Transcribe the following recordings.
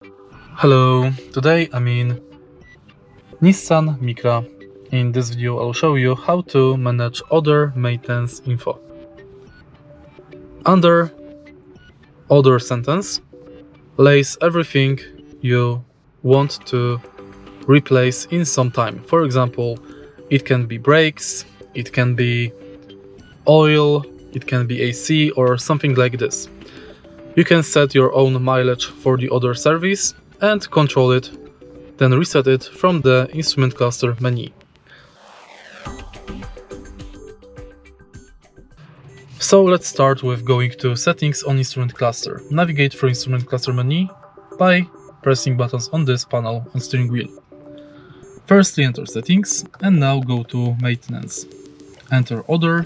Hello, today I'm in Nissan Micra. In this video I'll show you how to manage other maintenance info. Under other sentence lays everything you want to replace in some time. For example, it can be brakes, it can be oil, it can be AC or something like this. You can set your own mileage for the other service and control it, then reset it from the instrument cluster menu. So let's start with going to settings on instrument cluster. Navigate through instrument cluster menu by pressing buttons on this panel on steering wheel. Firstly enter settings and now go to maintenance. Enter other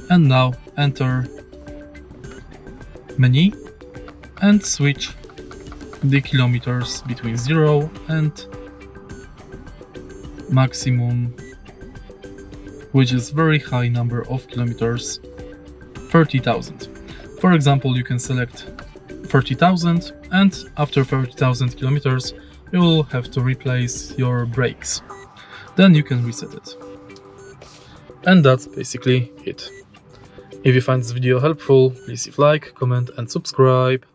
and now enter menu and switch the kilometers between 0 and maximum, which is very high number of kilometers, 30,000. For example, you can select 30,000 and after 30,000 kilometers you will have to replace your brakes. Then you can reset it. And that's basically it. If you find this video helpful, please leave a like, comment and subscribe.